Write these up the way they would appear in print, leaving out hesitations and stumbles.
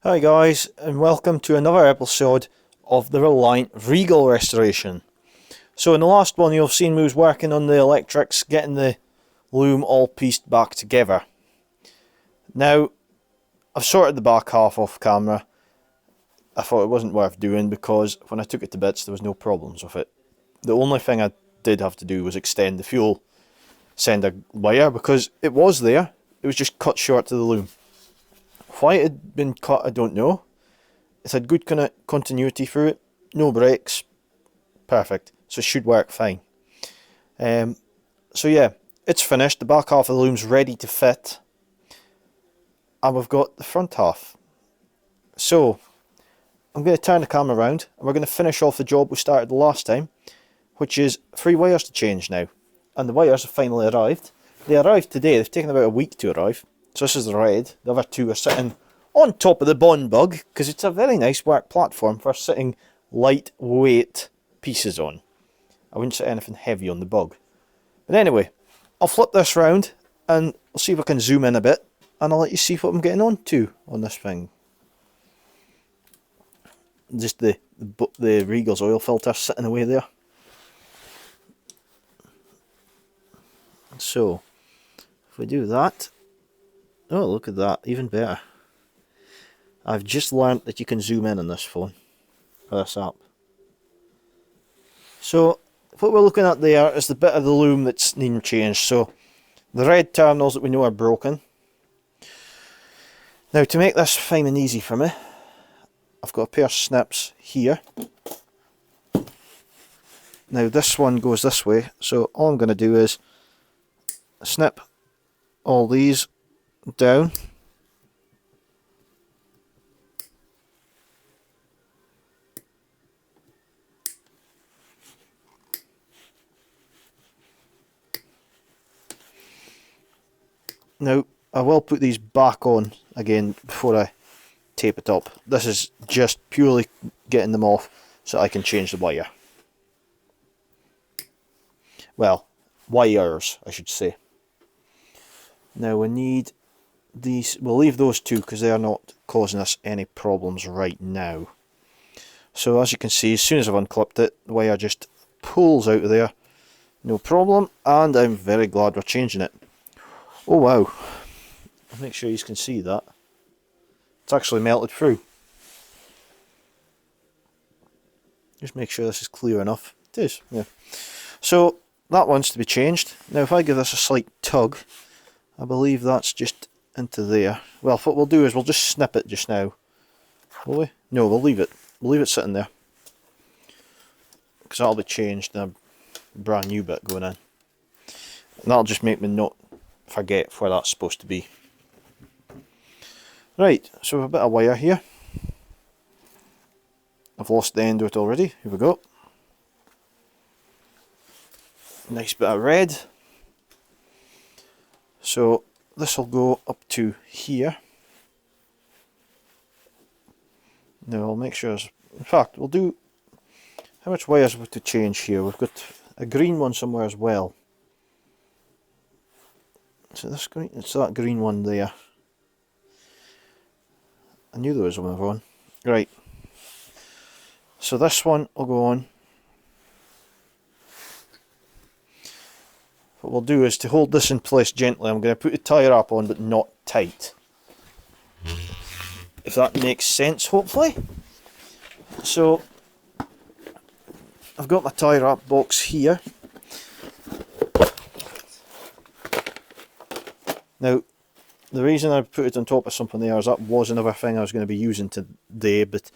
Hi guys, and welcome to another episode of the Reliant Regal restoration. So in the last one you've seen we was working on the electrics, getting the loom all pieced back together. Now, I've sorted the back half off camera. I thought it wasn't worth doing because when I took it to bits there was no problems with it. The only thing I did have to do was extend the fuel sender wire because it was there, it was just cut short to the loom. Why it had been cut, I don't know. It had good kind of continuity through it, no breaks, perfect. So it should work fine. So yeah, it's finished. The back half of the loom's ready to fit, and we've got the front half. So I'm going to turn the camera around, and we're going to finish off the job we started the last time, which is 3 wires to change now, and the wires have finally arrived. They arrived today. They've taken about a week to arrive. So this is the red. The other two are sitting on top of the Bond Bug because it's a very nice work platform for sitting lightweight pieces on. I wouldn't sit anything heavy on the Bug. But anyway, I'll flip this round and we'll see if I can zoom in a bit, and I'll let you see what I'm getting on to on this thing. Just the Regal's oil filter sitting away there. So if we do that. Oh, look at that, even better. I've just learnt that you can zoom in on this phone, or this app. So, what we're looking at there is the bit of the loom that's needing changed. So, the red terminals that we know are broken. Now, to make this fine and easy for me, I've got a pair of snips here. Now, this one goes this way, so all I'm going to do is snip all these down, now I will put these back on again before I tape it up. This is just purely getting them off so I can change the wire. Well, wires I should say. Now we need these, we'll leave those two because they are not causing us any problems right now. So as you can see, as soon as I've unclipped it, the wire just pulls out of there, no problem, and I'm very glad we're changing it. Oh wow, I'll make sure you can see that. It's actually melted through. Just make sure this is clear enough. It is, yeah. So that wants to be changed. Now if I give this a slight tug, I believe that's just into there. Well, what we'll do is we'll just snip it just now. Will we? No, we'll leave it. We'll leave it sitting there. Because that'll be changed and a brand new bit going in. And that'll just make me not forget where that's supposed to be. Right, so we have a bit of wire here. I've lost the end of it already. Here we go. Nice bit of red. So this will go up to here. Now I'll make sure, in fact we'll do, how much wires have we to change here? We've got a green one somewhere as well. So this green, it's that green one there. I knew there was one on. Right. So this one will go on. What we'll do is, to hold this in place gently, I'm going to put the tyre up on but not tight. If that makes sense, hopefully. So I've got my tyre up box here. Now the reason I put it on top of something there is that was another thing I was going to be using today, but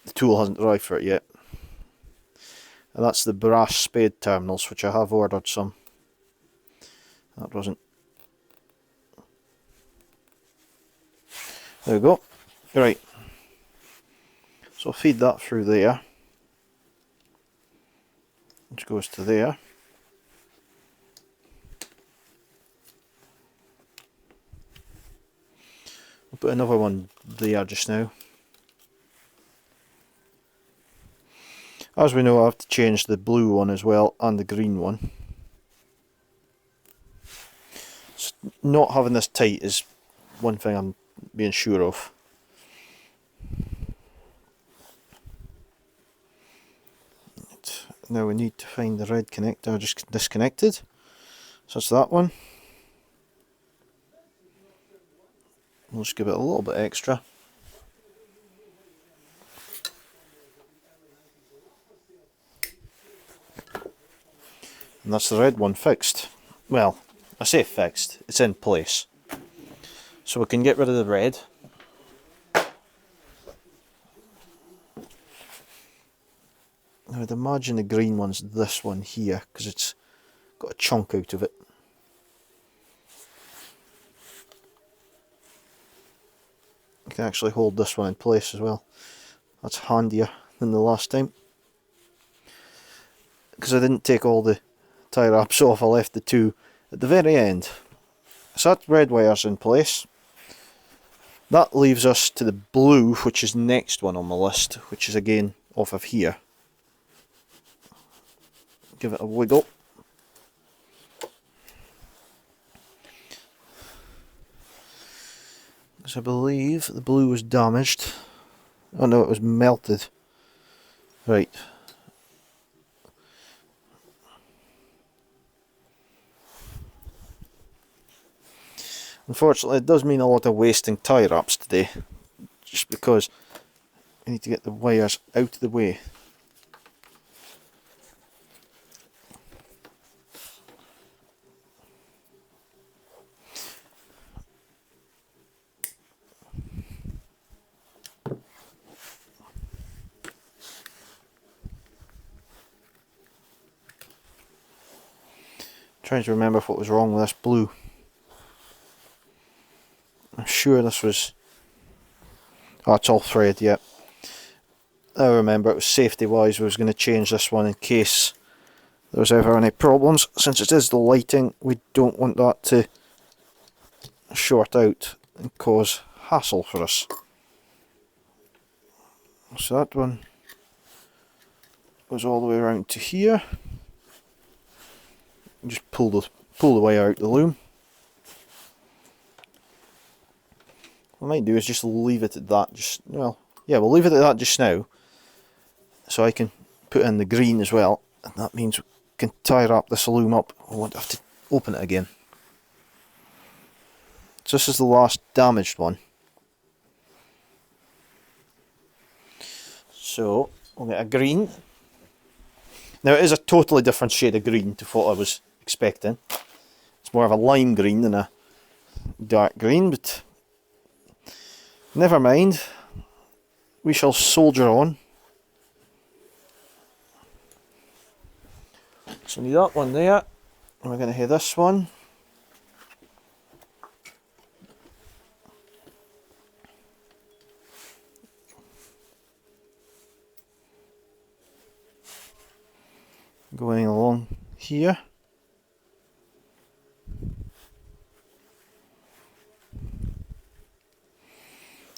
the tool hasn't arrived for it yet. And that's the brass spade terminals, which I have ordered some. That wasn't. There we go. Right. So I'll feed that through there, which goes to there. I'll put another one there just now. As we know, I have to change the blue one as well and the green one. Not having this tight is one thing I'm being sure of. Now we need to find the red connector just disconnected. So it's that one. We'll just give it a little bit extra. And that's the red one fixed. Well, I say fixed, it's in place. So we can get rid of the red. I would imagine the green one's this one here, because it's got a chunk out of it. You can actually hold this one in place as well. That's handier than the last time. Because I didn't take all the tie wraps off, I left the two at the very end. So that red wire's in place. That leaves us to the blue, which is next one on the list, which is again off of here. Give it a wiggle. Because I believe the blue was damaged. Oh no, it was melted. Right. Unfortunately, it does mean a lot of wasting tie wraps today, just because I need to get the wires out of the way. Trying to remember what was wrong with this blue. I'm sure this was... Oh, it's all thread, yep. I remember it was safety wise, we was going to change this one in case there was ever any problems. Since it is the lighting, we don't want that to short out and cause hassle for us. So that one goes all the way around to here. Just pull the wire out the loom. What I might do is just leave it at that. We'll leave it at that just now, so I can put in the green as well, and that means we can tie wrap this loom up. I won't have to open it again. So this is the last damaged one. So we'll get a green. Now it is a totally different shade of green to what I was expecting. It's more of a lime green than a dark green, but never mind. We shall soldier on. So we need that one there, and we're going to have this one. Going along here.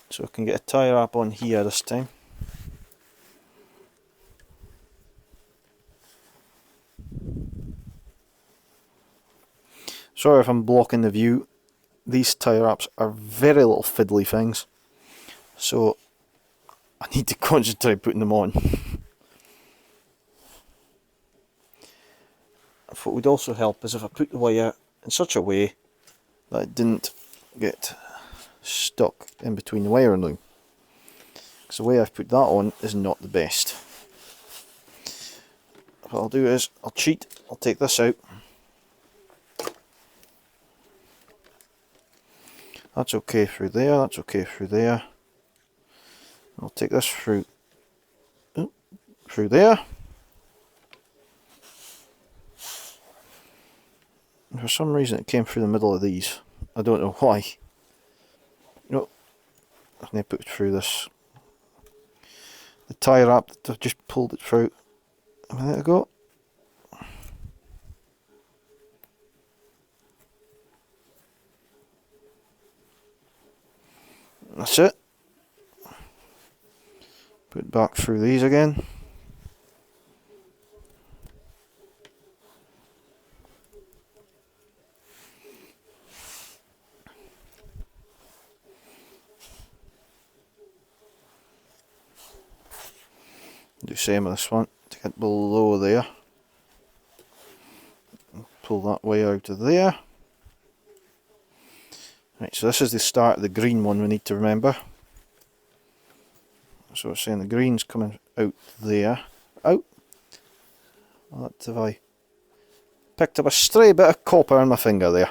So I can get a tie wrap on here this time. Sorry if I'm blocking the view. These tie wraps are very little fiddly things, so I need to concentrate putting them on. What would also help is if I put the wire in such a way that it didn't get stuck in between the wire and loom, because the way I've put that on is not the best. What I'll do is I'll cheat. I'll take this out. That's okay through there, that's okay through there. I'll take this through there. For some reason it came through the middle of these. I don't know why. No, I can put it through this. The tie wrap that I've just pulled it through a minute ago. That's it. Put it back through these again. Do the same with this one to get below there. pull that wire out of there. Right, so this is the start of the green one we need to remember. So we're saying the green's coming out there. Out! What have I picked up a stray bit of copper on my finger there.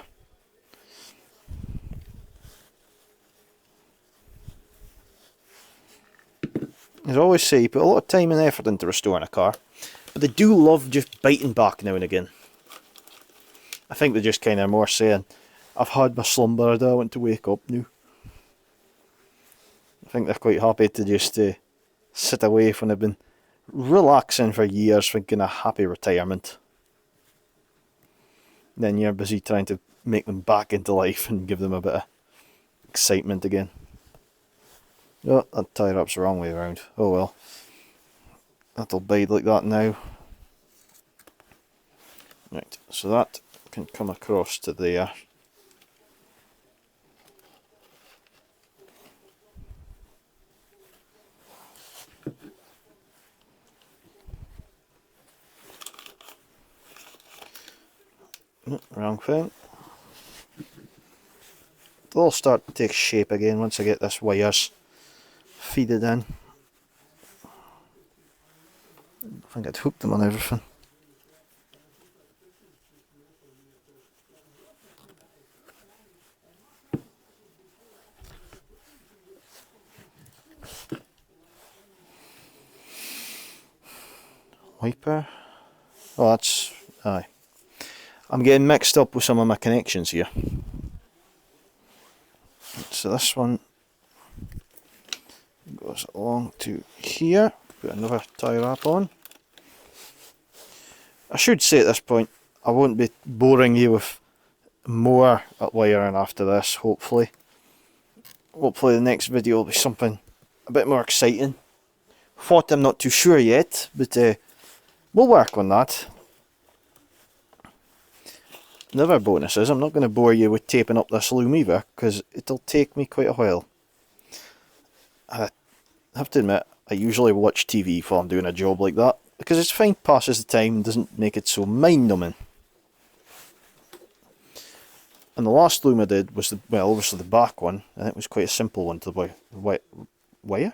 As I always say, you put a lot of time and effort into restoring a car, but they do love just biting back now and again. I think they're just kind of more saying, I've had my slumber, I want to wake up now. I think they're quite happy to just sit away when they've been relaxing for years, thinking a happy retirement. Then you're busy trying to make them back into life and give them a bit of excitement again. Oh, that tie up's the wrong way around. Oh well. That'll bide like that now. Right, so that can come across to there. Wrong thing. They'll all start to take shape again once I get this wires feeded in. I think I'd hooked them on everything. Wiper. Oh, that's... aye. I'm getting mixed up with some of my connections here. So this one goes along to here. Put another tie wrap on. I should say at this point, I won't be boring you with more wiring after this, hopefully. Hopefully the next video will be something a bit more exciting. What, I'm not too sure yet, but we'll work on that. Another bonus is I'm not going to bore you with taping up this loom either, because it'll take me quite a while. I have to admit, I usually watch TV while I'm doing a job like that, because it's fine, passes the time, doesn't make it so mind-numbing. And the last loom I did was, obviously the back one, and it was quite a simple one to wire?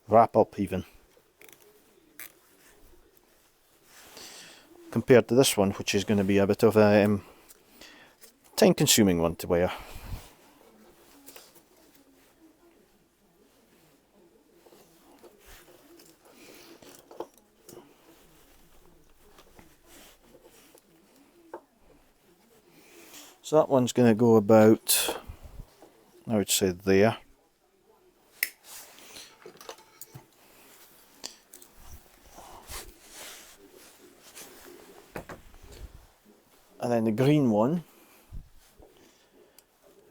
Wrap up even. Compared to this one, which is going to be a bit of a time-consuming one to wire. So that one's going to go about, I would say, there. And then the green one,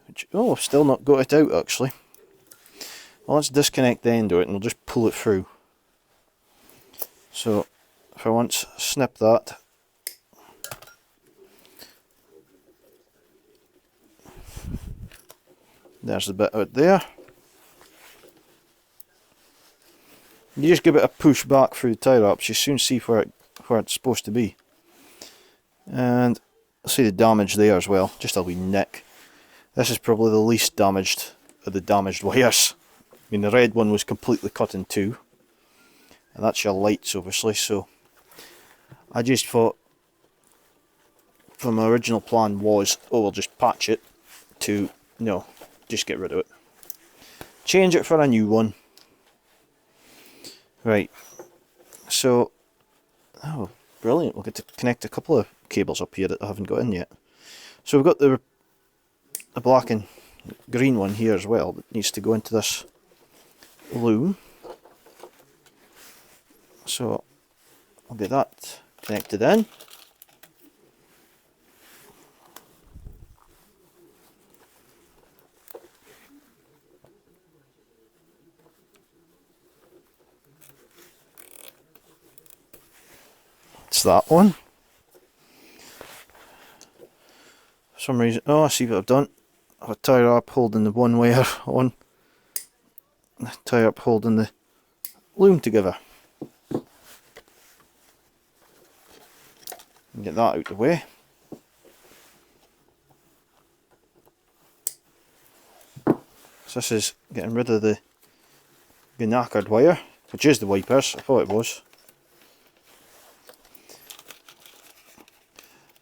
which, oh, I've still not got it out actually. Well, let's disconnect the end of it and we'll just pull it through. So, if I once snip that, there's the bit out there. You just give it a push back through the tie wraps, you soon see where it's supposed to be. And see the damage there as well, just a wee nick. This is probably the least damaged of the damaged wires. I mean, the red one was completely cut in two, and that's your lights obviously, so I just thought, from my original plan was, oh, we'll just patch it, to, no, just get rid of it. Change it for a new one. Right, so, oh, brilliant, we'll get to connect a couple of cables up here that I haven't got in yet. So we've got the black and green one here as well that needs to go into this loom. So I'll get that connected in. It's that one. For some reason, oh, I see what I've done. I've a tie wrap holding the one wire on, and a tie wrap holding the loom together. Get that out of the way. So this is getting rid of the knackered wire, which is the wipers. I thought it was.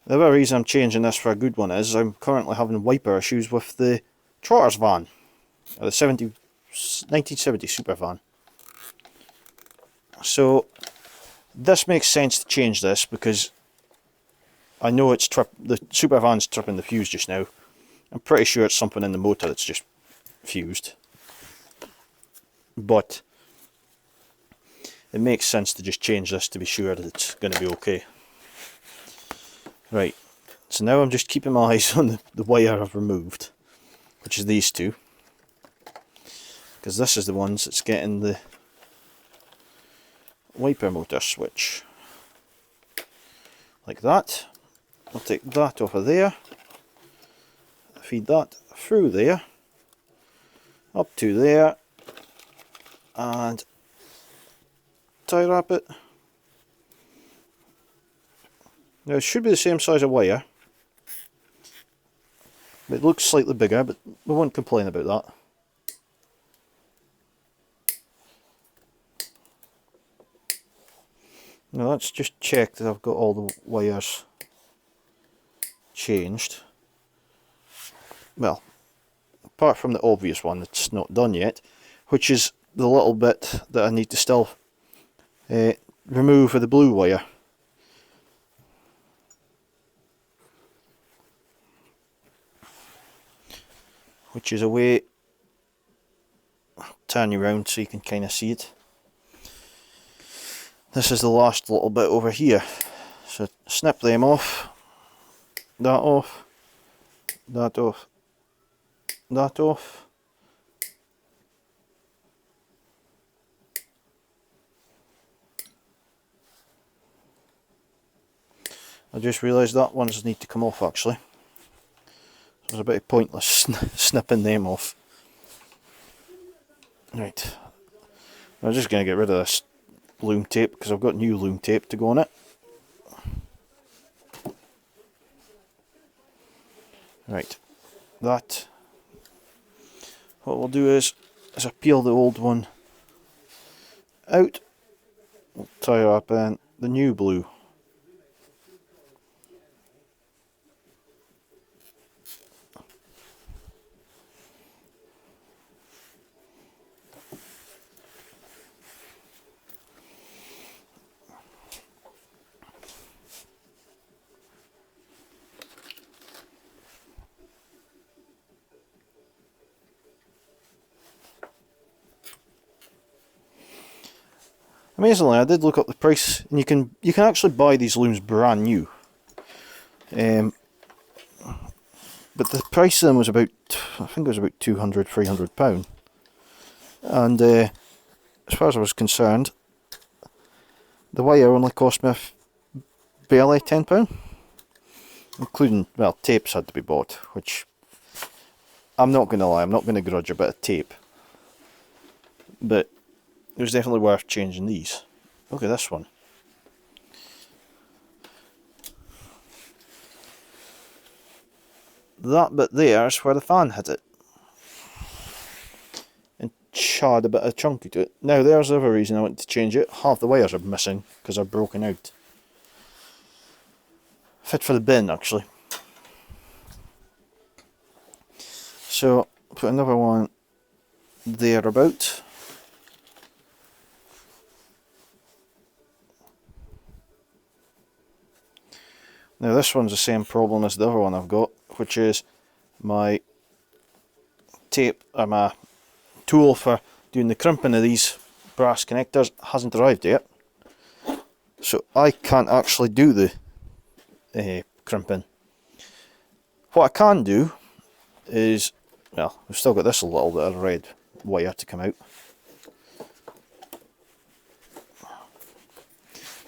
The other reason I'm changing this for a good one is I'm currently having wiper issues with the Trotter's van, the 1970 super van. So this makes sense to change this because I know the super van's tripping the fuse just now. I'm pretty sure it's something in the motor that's just fused. But it makes sense to just change this to be sure that it's going to be okay. Right, so now I'm just keeping my eyes on the wire I've removed, which is these two, because this is the ones that's getting the wiper motor switch. Like that. I'll take that off of there, feed that through there, up to there, and tie wrap it. Now it should be the same size of wire. It looks slightly bigger, but we won't complain about that. Now let's just check that I've got all the wires changed. Well, apart from the obvious one that's not done yet, which is the little bit that I need to still remove for the blue wire. Which is a way, I'll turn you around so you can kind of see it. This is the last little bit over here. So snip them off, that off, that off, that off. I just realised that ones need to come off actually. There's a bit pointless snipping them off. Right, I'm just going to get rid of this loom tape because I've got new loom tape to go on it. Right, that. What we'll do is I peel the old one out, we'll tie up in the new blue. Amazingly, I did look up the price, and you can actually buy these looms brand new. But the price of them was about, I think it was about £200–300, and as far as I was concerned, the wire only cost me barely £10, including, well, tapes had to be bought, which I'm not going to lie, I'm not going to grudge a bit of tape, but it was definitely worth changing these. Look at this one. That bit there is where the fan hit it and charred a bit of chunky to it. Now there's the other reason I want to change it. Half the wires are missing because they're broken out. Fit for the bin actually. So put another one there about. Now this one's the same problem as the other one I've got, which is my tape, or my tool for doing the crimping of these brass connectors hasn't arrived yet. So I can't actually do the crimping. What I can do is, well, we've still got this little bit of red wire to come out.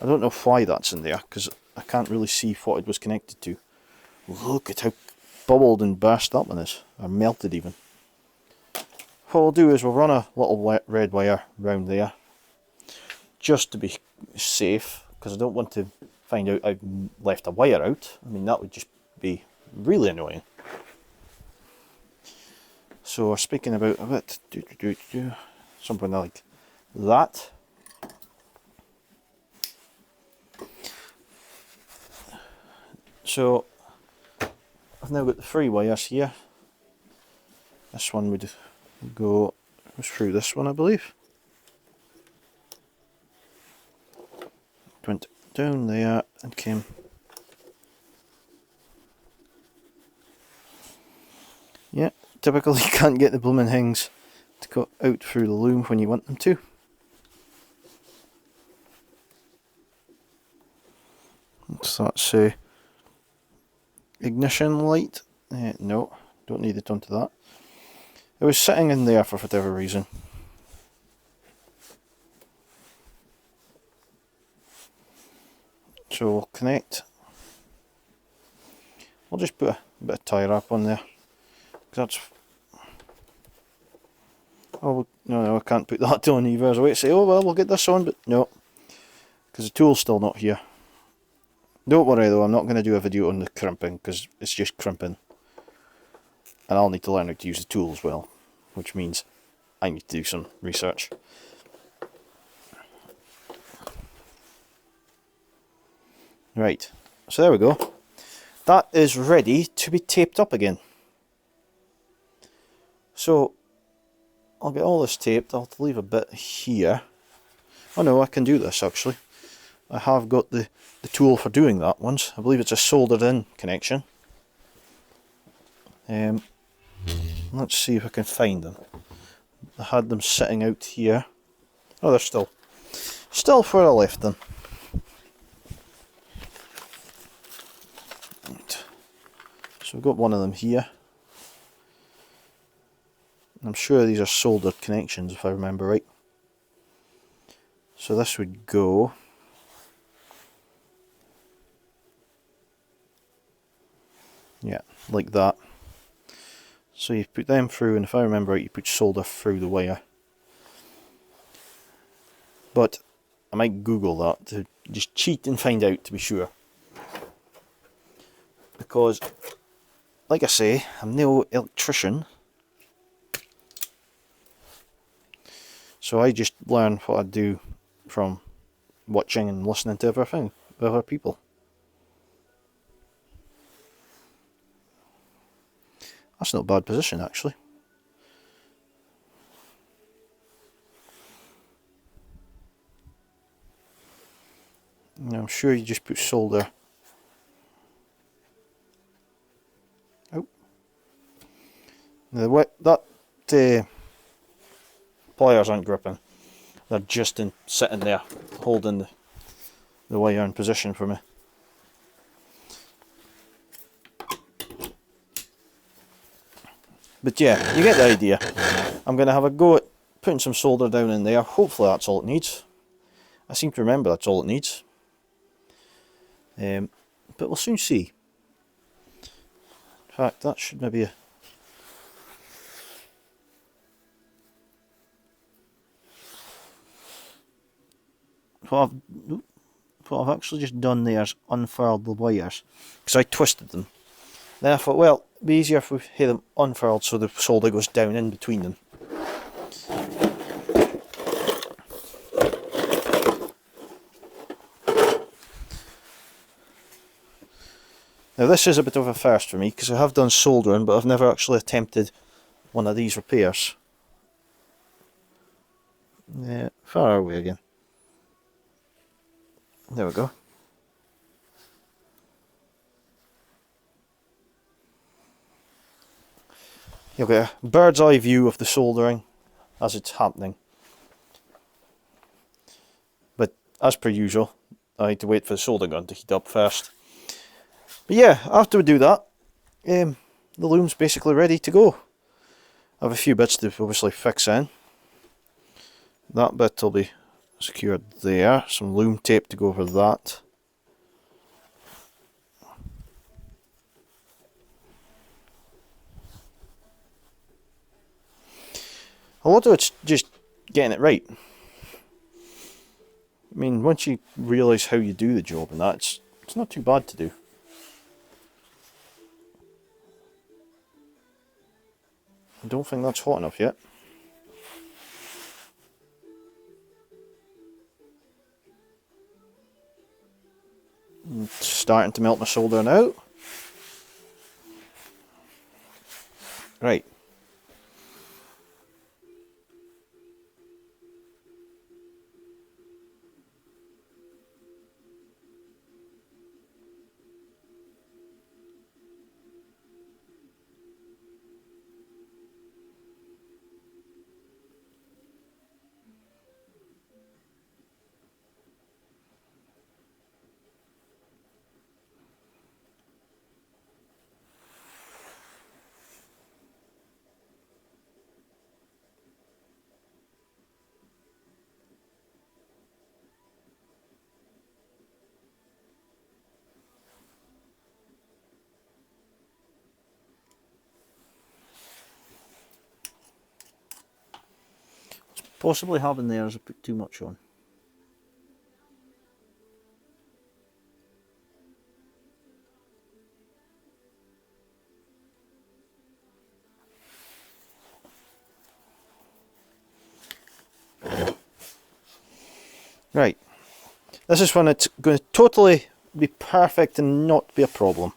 I don't know why that's in there, because I can't really see what it was connected to. Look at how bubbled and burst that one is, or melted even. What we'll do is we'll run a little red wire round there, just to be safe, because I don't want to find out I've left a wire out. I mean, that would just be really annoying. So So speaking about a bit, something like that. So I've now got the 3 wires here. This one would go through this one, I believe. Went down there and came. Yeah, typically you can't get the blooming things to go out through the loom when you want them to. So that's ignition light. No, don't need it onto that. It was sitting in there for whatever reason. So we'll connect. We'll just put a bit of tie wrap on there. That's. Oh no, I can't put that on either. I was waiting to say, oh well, we'll get this on, but no, because the tool's still not here. Don't worry though, I'm not going to do a video on the crimping because it's just crimping, and I'll need to learn how to use the tool as well, which means I need to do some research. Right, so there we go. That is ready to be taped up again. So I'll get all this taped. I'll leave a bit here. Oh no, I can do this actually. I have got the tool for doing that once. I believe it's a soldered in connection. Let's see if I can find them. I had them sitting out here. Oh, they're still where I left them. Right. So we've got one of them here. I'm sure these are soldered connections if I remember right. So this would go yeah, like that. So you put them through, and if I remember right, you put solder through the wire. But I might Google that to just cheat and find out to be sure. Because, like I say, I'm no electrician. So I just learn what I do from watching and listening to everything, other people. That's not a bad position actually. Now I'm sure you just put solder. Oh. Now that pliers aren't gripping. They're just sitting there holding the wire in position for me. But yeah, you get the idea. I'm going to have a go at putting some solder down in there. Hopefully that's all it needs. I seem to remember that's all it needs. But we'll soon see. In fact, that should maybe... What I've actually just done there is unfurled the wires. Because I twisted them. Then I thought, well, it'd be easier if we had them unfurled so the solder goes down in between them. Now this is a bit of a first for me because I have done soldering, but I've never actually attempted one of these repairs. Yeah, far away again. There we go. You'll get a bird's eye view of the soldering as it's happening. But as per usual, I need to wait for the solder gun to heat up first. But yeah, after we do that, the loom's basically ready to go. I have a few bits to obviously fix in. That bit will be secured there. Some loom tape to go over that. A lot of it's just getting it right. I mean, once you realise how you do the job and that, it's not too bad to do. don't think that's hot enough yet. It's starting to melt my soldering out. Right. Possibly having there as I put too much on. Right, this is when it's going to totally be perfect and not be a problem.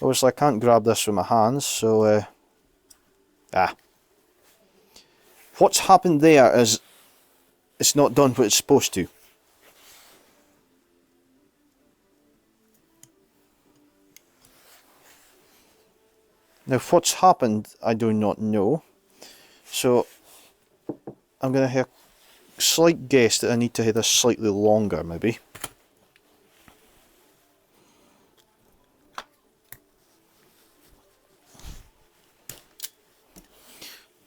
Obviously I can't grab this with my hands, so what's happened there is it's not done what it's supposed to. Now what's happened I do not know, so I'm going to have a slight guess that I need to have this slightly longer maybe.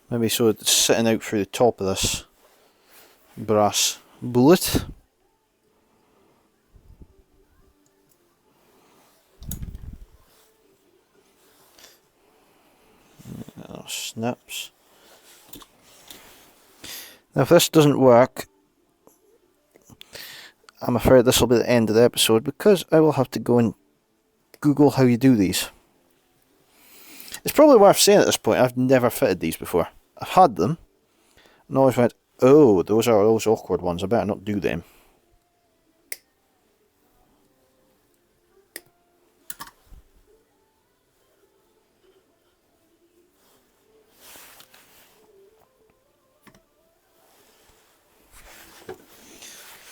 Maybe so it's sitting out through the top of this brass bullet. Oh, snaps. Now if this doesn't work, I'm afraid this will be the end of the episode, because I will have to go and Google how you do these. It's probably worth saying at this point, I've never fitted these before. I've had them and always went, oh, those are those awkward ones, I better not do them.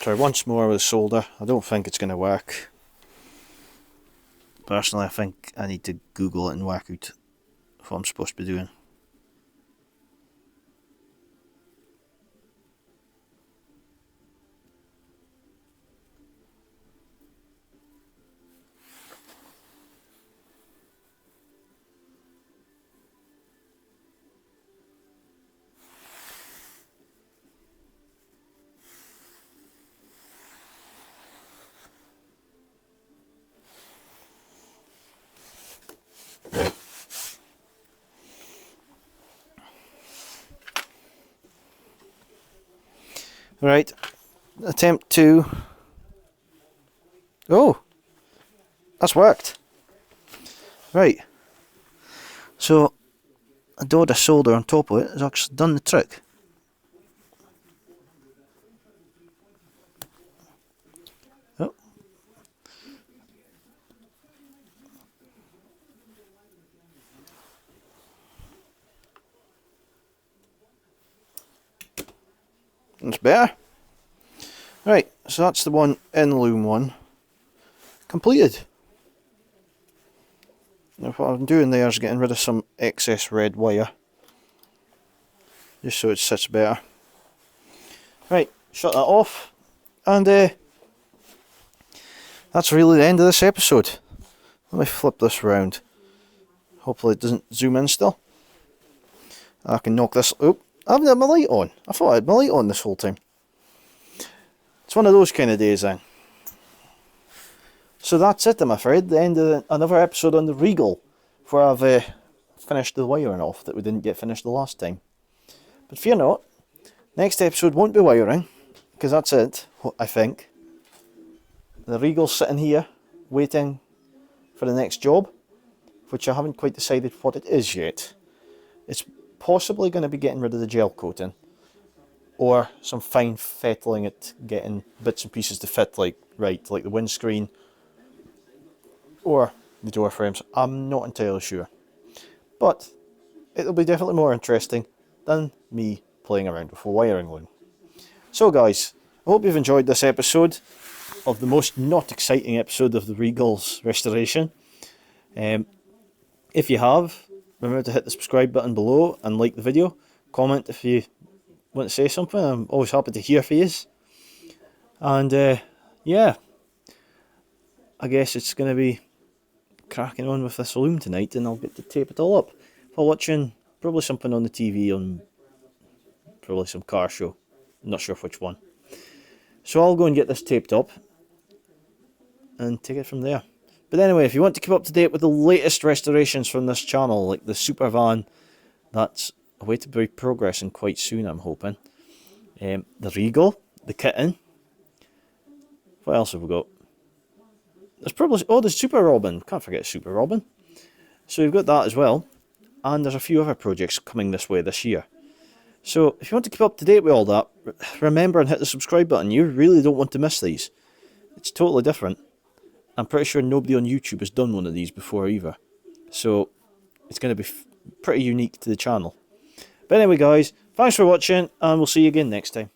Try once more with solder. I don't think it's going to work. Personally, I think I need to Google it and work out what I'm supposed to be doing. Right, attempt 2. Oh, that's worked. Right, so a dod of solder on top of it has actually done the trick. Oh. That's better. Right, so that's the one in Lume 1 completed. Now what I'm doing there is getting rid of some excess red wire, just so it sits better. Right, shut that off, and that's really the end of this episode. Let me flip this round. Hopefully it doesn't zoom in still. I can knock this. Oh, I haven't had my light on. I thought I had my light on this whole time. It's one of those kind of days then. So that's it, I'm afraid. The end of another episode on the Regal, where I've finished the wiring off that we didn't get finished the last time. But fear not, next episode won't be wiring, because that's it, I think. The Regal's sitting here, waiting for the next job, which I haven't quite decided what it is yet. It's possibly going to be getting rid of the gel coating, or some fine fettling it, getting bits and pieces to fit like the windscreen or the door frames. I'm not entirely sure, but it'll be definitely more interesting than me playing around with a wiring loom. So guys, I hope you've enjoyed this episode of the most not exciting episode of the Regal's restoration. If you have, remember to hit the subscribe button below and like the video. Comment if you want to say something. I'm always happy to hear from you. And yeah, I guess it's going to be cracking on with this loom tonight, and I'll get to tape it all up while watching probably something on the TV, on probably some car show. I'm not sure which one. So I'll go and get this taped up and take it from there. But anyway, if you want to keep up to date with the latest restorations from this channel, like the super van, that's a way to be progressing quite soon, I'm hoping. The Regal, the kitten. What else have we got? There's probably, oh, there's Super Robin. Can't forget Super Robin. So we've got that as well. And there's a few other projects coming this way this year. So if you want to keep up to date with all that, remember and hit the subscribe button. You really don't want to miss these. It's totally different. I'm pretty sure nobody on YouTube has done one of these before either. So it's going to be pretty unique to the channel. But anyway guys, thanks for watching, and we'll see you again next time.